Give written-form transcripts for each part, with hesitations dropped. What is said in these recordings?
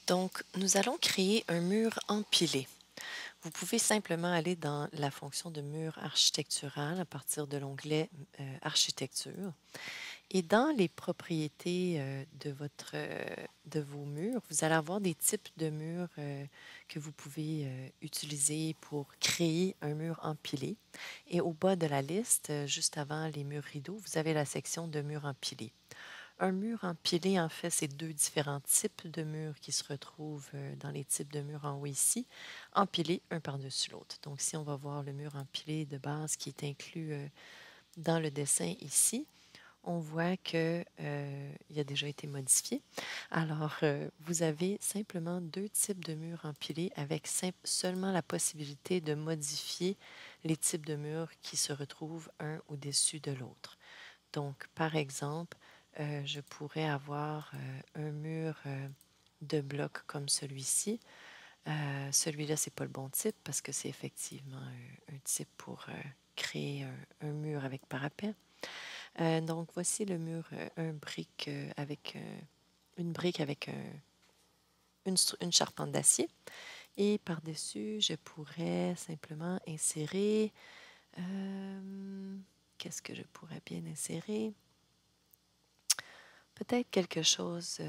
Donc, nous allons créer un mur empilé. Vous pouvez simplement aller dans la fonction de mur architectural à partir de l'onglet Architecture. Et dans les propriétés de vos murs, vous allez avoir des types de murs que vous pouvez utiliser pour créer un mur empilé. Et au bas de la liste, juste avant les murs rideaux, vous avez la section de murs empilés. Un mur empilé, en fait, c'est deux différents types de murs qui se retrouvent dans les types de murs en haut ici, empilés un par-dessus l'autre. Donc, si on va voir le mur empilé de base qui est inclus dans le dessin ici, on voit que, il a déjà été modifié. Alors, vous avez simplement deux types de murs empilés avec seulement la possibilité de modifier les types de murs qui se retrouvent un au-dessus de l'autre. Donc, par exemple, je pourrais avoir un mur de blocs comme celui-ci. Celui-là, c'est pas le bon type parce que c'est effectivement un type pour créer un mur avec parapet. Donc, voici le mur, une brique avec une charpente d'acier. Et par-dessus, je pourrais simplement insérer... qu'est-ce que je pourrais bien insérer? Peut-être quelque chose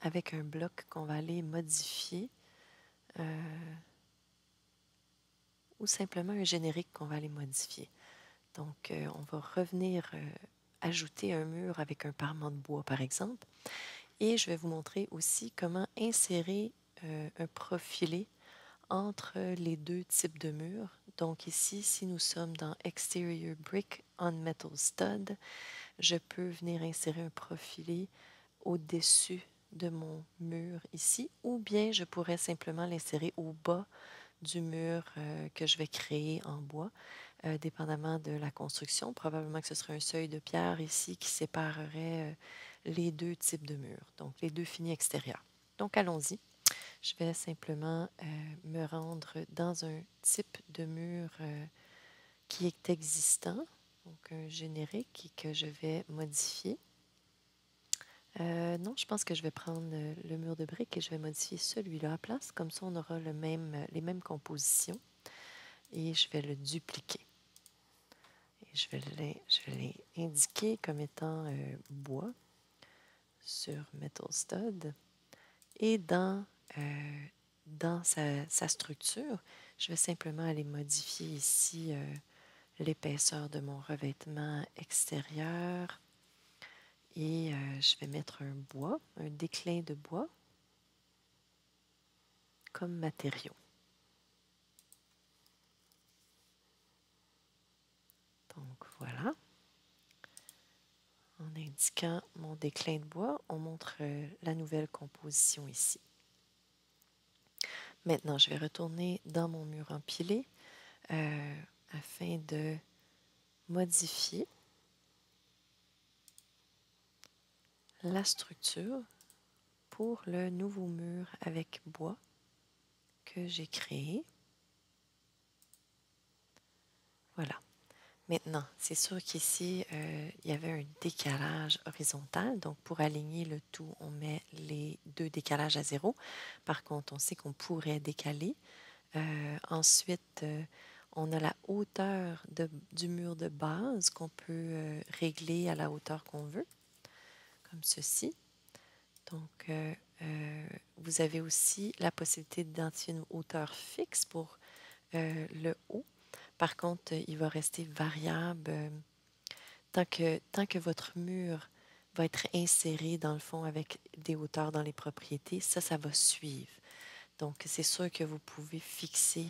avec un bloc qu'on va aller modifier ou simplement un générique qu'on va aller modifier. Donc, on va revenir ajouter un mur avec un parement de bois, par exemple. Et je vais vous montrer aussi comment insérer un profilé entre les deux types de murs. Donc ici, si nous sommes dans Exterior Brick on Metal Stud, je peux venir insérer un profilé au-dessus de mon mur ici, ou bien je pourrais simplement l'insérer au bas du mur que je vais créer en bois, dépendamment de la construction. Probablement que ce serait un seuil de pierre ici qui séparerait les deux types de murs, donc les deux finis extérieurs. Donc allons-y. Je vais simplement me rendre dans un type de mur qui est existant, donc un générique et que je vais modifier. Non, je pense que je vais prendre le mur de briques et je vais modifier celui-là à la place. Comme ça, on aura les mêmes compositions et je vais le dupliquer. Et je vais l'indiquer comme étant bois sur Metal Stud. Et dans sa structure, je vais simplement aller modifier ici l'épaisseur de mon revêtement extérieur. Et je vais mettre un bois, un déclin de bois comme matériau. Donc voilà, en indiquant mon déclin de bois, on montre la nouvelle composition ici. Maintenant, je vais retourner dans mon mur empilé afin de modifier la structure pour le nouveau mur avec bois que j'ai créé. Voilà. Maintenant, c'est sûr qu'ici, il y avait un décalage horizontal. Donc, pour aligner le tout, on met les deux décalages à 0. Par contre, on sait qu'on pourrait décaler. Ensuite, on a la hauteur du mur de base qu'on peut régler à la hauteur qu'on veut, comme ceci. Donc, vous avez aussi la possibilité d'identifier une hauteur fixe pour le haut. Par contre, il va rester variable tant que votre mur va être inséré dans le fond avec des hauteurs dans les propriétés, ça va suivre. Donc, c'est sûr que vous pouvez fixer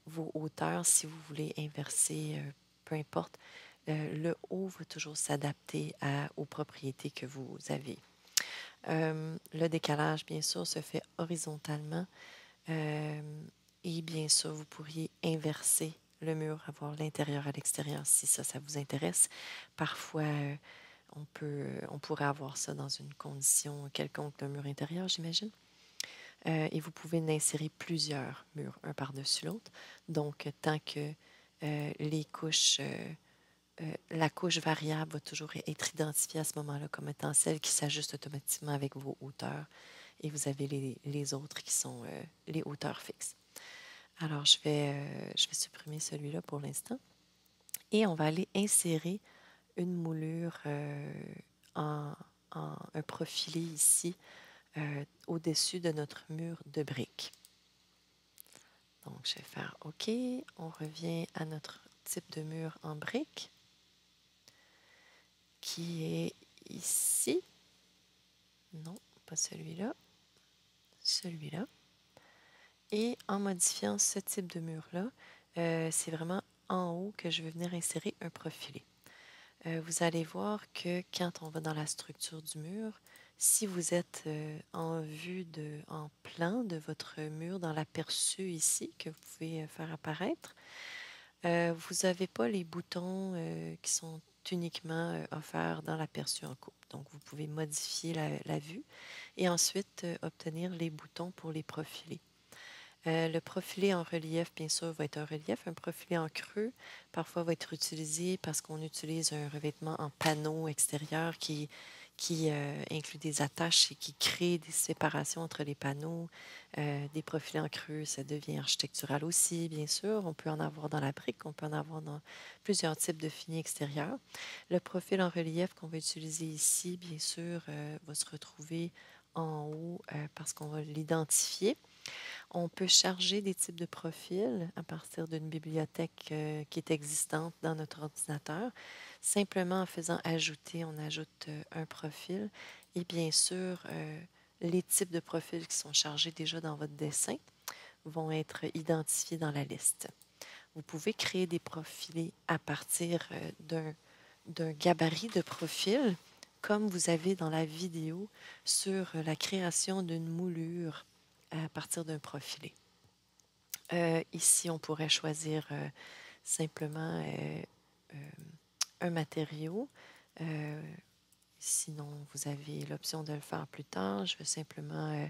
vos hauteurs si vous voulez inverser, peu importe. Le haut va toujours s'adapter aux propriétés que vous avez. Le décalage, bien sûr, se fait horizontalement. Et bien sûr, vous pourriez inverser le mur, avoir l'intérieur à l'extérieur si ça vous intéresse. Parfois, on pourrait avoir ça dans une condition quelconque d'un mur intérieur, j'imagine. Et vous pouvez insérer plusieurs murs, un par-dessus l'autre. Donc, tant que les couches, la couche variable va toujours être identifiée à ce moment-là comme étant celle qui s'ajuste automatiquement avec vos hauteurs et vous avez les autres qui sont les hauteurs fixes. Alors, je vais supprimer celui-là pour l'instant et on va aller insérer une moulure en, un profilé ici au-dessus de notre mur de briques. Donc, je vais faire OK. On revient à notre type de mur en briques qui est ici. Non, pas celui-là. Celui-là. Et en modifiant ce type de mur-là, c'est vraiment en haut que je vais venir insérer un profilé. Vous allez voir que quand on va dans la structure du mur, si vous êtes en plan de votre mur, dans l'aperçu ici, que vous pouvez faire apparaître, vous n'avez pas les boutons qui sont uniquement offerts dans l'aperçu en coupe. Donc, vous pouvez modifier la vue et ensuite obtenir les boutons pour les profilés. Le profilé en relief, bien sûr, va être un relief. Un profilé en creux, parfois, va être utilisé parce qu'on utilise un revêtement en panneau extérieur qui inclut des attaches et qui crée des séparations entre les panneaux. Des profilés en creux, ça devient architectural aussi, bien sûr. On peut en avoir dans la brique, on peut en avoir dans plusieurs types de finis extérieurs. Le profil en relief qu'on va utiliser ici, bien sûr, va se retrouver en haut parce qu'on va l'identifier. On peut charger des types de profils à partir d'une bibliothèque qui est existante dans notre ordinateur. Simplement en faisant ajouter, on ajoute un profil et bien sûr, les types de profils qui sont chargés déjà dans votre dessin vont être identifiés dans la liste. Vous pouvez créer des profilés à partir d'un gabarit de profil, comme vous avez dans la vidéo sur la création d'une moulure à partir d'un profilé. Ici, on pourrait choisir simplement un matériau. Sinon, vous avez l'option de le faire plus tard. Je vais simplement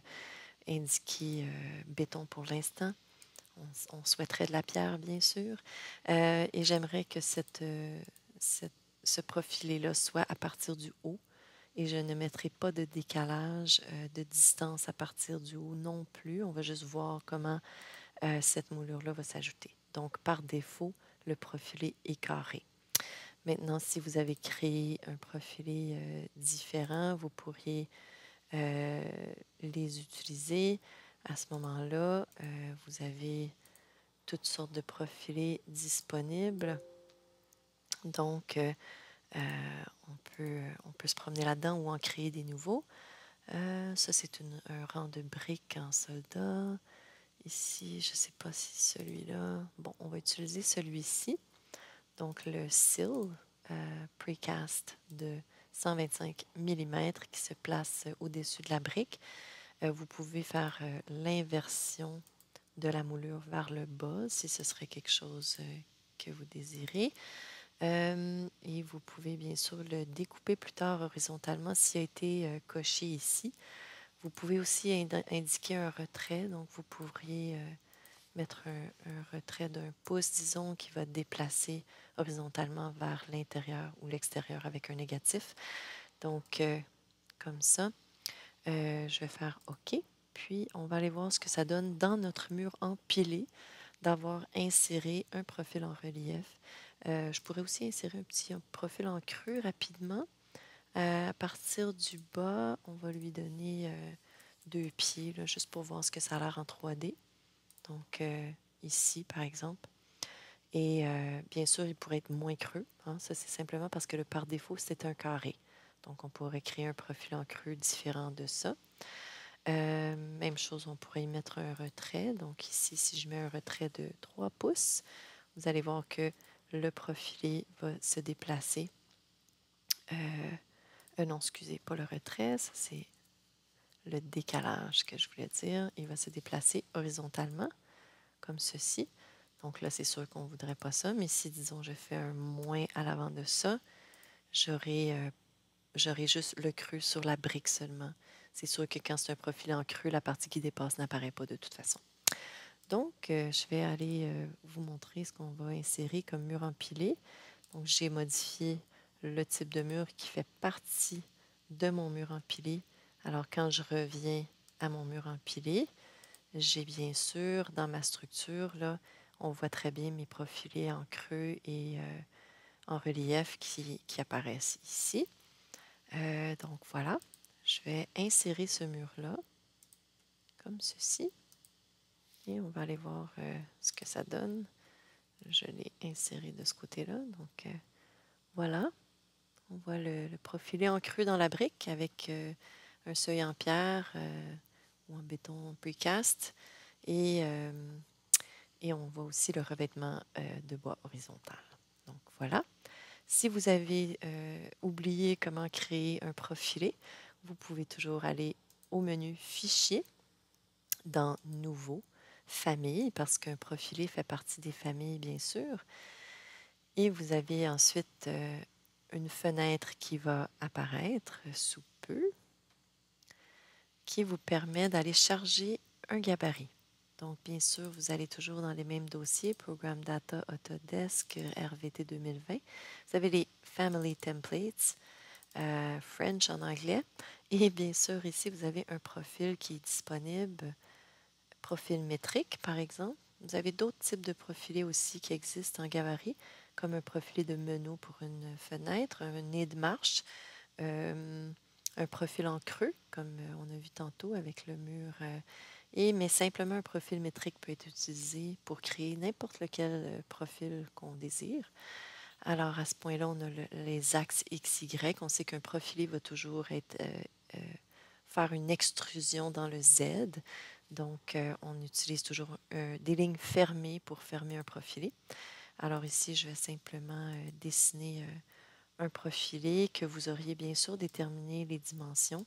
indiquer béton pour l'instant. On souhaiterait de la pierre, bien sûr. Et j'aimerais que ce profilé-là soit à partir du haut. Et je ne mettrai pas de décalage de distance à partir du haut non plus. On va juste voir comment cette moulure-là va s'ajouter. Donc, par défaut, le profilé est carré. Maintenant, si vous avez créé un profilé différent, vous pourriez les utiliser. À ce moment-là, vous avez toutes sortes de profilés disponibles. Donc, on peut se promener là-dedans ou en créer des nouveaux. Ça, c'est un rang de briques en soldat. Ici, je ne sais pas si celui-là... Bon, on va utiliser celui-ci. Donc, le sill precast de 125 mm qui se place au-dessus de la brique. Vous pouvez faire l'inversion de la moulure vers le bas si ce serait quelque chose que vous désirez. Et vous pouvez bien sûr le découper plus tard horizontalement s'il a été coché ici. Vous pouvez aussi indiquer un retrait, donc vous pourriez mettre un retrait d'1 pouce, disons, qui va déplacer horizontalement vers l'intérieur ou l'extérieur avec un négatif. Donc, comme ça, je vais faire OK. Puis, on va aller voir ce que ça donne dans notre mur empilé d'avoir inséré un profil en relief. Je pourrais aussi insérer un petit profil en creux rapidement. À partir du bas, on va lui donner 2 pieds, là, juste pour voir ce que ça a l'air en 3D. Donc, ici, par exemple. Et bien sûr, il pourrait être moins creux. Hein. Ça, c'est simplement parce que par défaut, c'est un carré. Donc, on pourrait créer un profil en creux différent de ça. Même chose, on pourrait y mettre un retrait. Donc, ici, si je mets un retrait de 3 pouces, vous allez voir que le profilé va se déplacer. Non, excusez, pas le retrait, ça c'est le décalage que je voulais dire. Il va se déplacer horizontalement, comme ceci. Donc là, c'est sûr qu'on ne voudrait pas ça, mais si, disons, je fais un moins à l'avant de ça, j'aurai juste le creux sur la brique seulement. C'est sûr que quand c'est un profil en creux, la partie qui dépasse n'apparaît pas de toute façon. Donc, je vais aller vous montrer ce qu'on va insérer comme mur empilé. Donc, j'ai modifié le type de mur qui fait partie de mon mur empilé. Alors, quand je reviens à mon mur empilé, j'ai bien sûr dans ma structure, là, on voit très bien mes profilés en creux et en relief qui apparaissent ici. Donc voilà, je vais insérer ce mur-là comme ceci et on va aller voir ce que ça donne. Je l'ai inséré de ce côté-là. Donc voilà, on voit le profilé en creux dans la brique avec un seuil en pierre ou en béton precast et on voit aussi le revêtement de bois horizontal. Donc voilà. Si vous avez oublié comment créer un profilé, vous pouvez toujours aller au menu Fichier dans Nouveau, Famille, parce qu'un profilé fait partie des familles, bien sûr. Et vous avez ensuite une fenêtre qui va apparaître sous peu, qui vous permet d'aller charger un gabarit. Donc, bien sûr, vous allez toujours dans les mêmes dossiers, Programme Data Autodesk RVT 2020. Vous avez les Family Templates, French en anglais. Et bien sûr, ici, vous avez un profil qui est disponible, profil métrique, par exemple. Vous avez d'autres types de profilés aussi qui existent en gabarit, comme un profilé de menu pour une fenêtre, un nez de marche, un profil en creux, comme on a vu tantôt avec le mur. Mais simplement un profil métrique peut être utilisé pour créer n'importe lequel profil qu'on désire. Alors, à ce point-là, on a les axes X, Y. On sait qu'un profilé va toujours être, faire une extrusion dans le Z. Donc, on utilise toujours des lignes fermées pour fermer un profilé. Alors ici, je vais simplement dessiner un profilé que vous auriez bien sûr déterminé les dimensions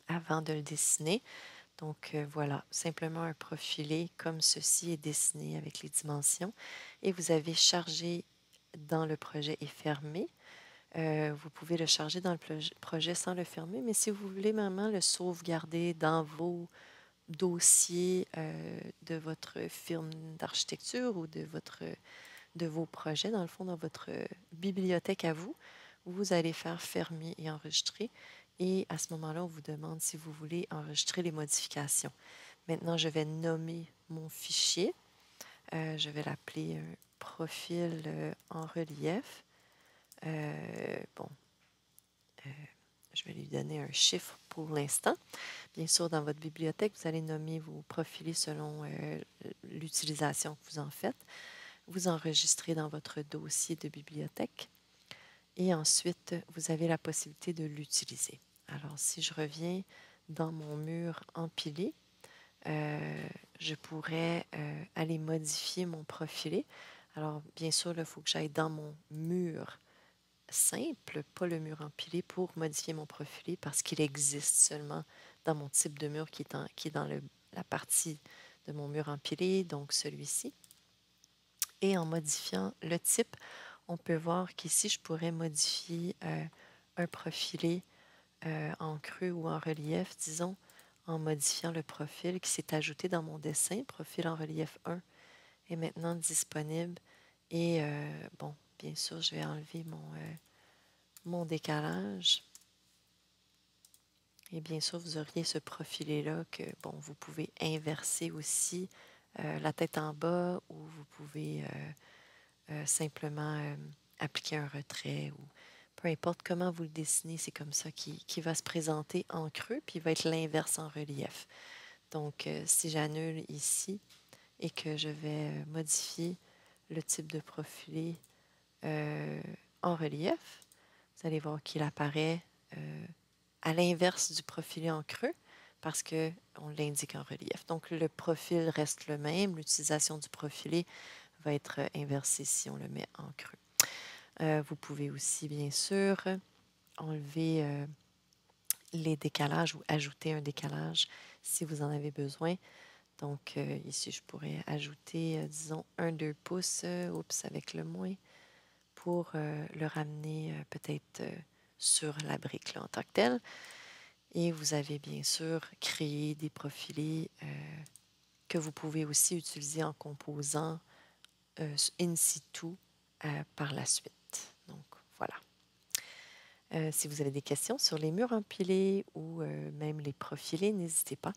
avant de le dessiner. Donc voilà, simplement un profilé comme ceci est dessiné avec les dimensions. Et vous avez chargé dans le projet et fermé. Vous pouvez le charger dans le projet sans le fermer, mais si vous voulez vraiment le sauvegarder dans vos dossiers de votre firme d'architecture ou de vos projets, dans le fond, dans votre bibliothèque à vous, vous allez faire fermer et enregistrer. Et à ce moment-là, on vous demande si vous voulez enregistrer les modifications. Maintenant, je vais nommer mon fichier. Je vais l'appeler profil en relief. Bon, je vais lui donner un chiffre pour l'instant. Bien sûr, dans votre bibliothèque, vous allez nommer vos profilés selon l'utilisation que vous en faites. Vous enregistrez dans votre dossier de bibliothèque et ensuite, vous avez la possibilité de l'utiliser. Alors, si je reviens dans mon mur empilé, je pourrais aller modifier mon profilé. Alors, bien sûr, il faut que j'aille dans mon mur simple, pas le mur empilé, pour modifier mon profilé parce qu'il existe seulement dans mon type de mur qui est dans la partie de mon mur empilé, donc celui-ci. Et en modifiant le type, on peut voir qu'ici, je pourrais modifier un profilé en creux ou en relief, disons, en modifiant le profil qui s'est ajouté dans mon dessin. Profil en relief 1 est maintenant disponible. Et bon, bien sûr, je vais enlever mon décalage. Et bien sûr, vous auriez ce profilé-là que, bon, vous pouvez inverser aussi la tête en bas ou vous pouvez simplement appliquer un retrait ou peu importe comment vous le dessinez, c'est comme ça qui va se présenter en creux, puis il va être l'inverse en relief. Donc, si j'annule ici et que je vais modifier le type de profilé en relief, vous allez voir qu'il apparaît à l'inverse du profilé en creux parce qu'on l'indique en relief. Donc, le profil reste le même. L'utilisation du profilé va être inversée si on le met en creux. Vous pouvez aussi, bien sûr, enlever les décalages ou ajouter un décalage si vous en avez besoin. Donc, ici, je pourrais ajouter, disons, 1-2 pouces, avec le moins, pour le ramener peut-être sur la brique là, en tant que telle. Et vous avez bien sûr créé des profilés que vous pouvez aussi utiliser en composant in situ par la suite. Donc, voilà. Si vous avez des questions sur les murs empilés ou même les profilés, n'hésitez pas.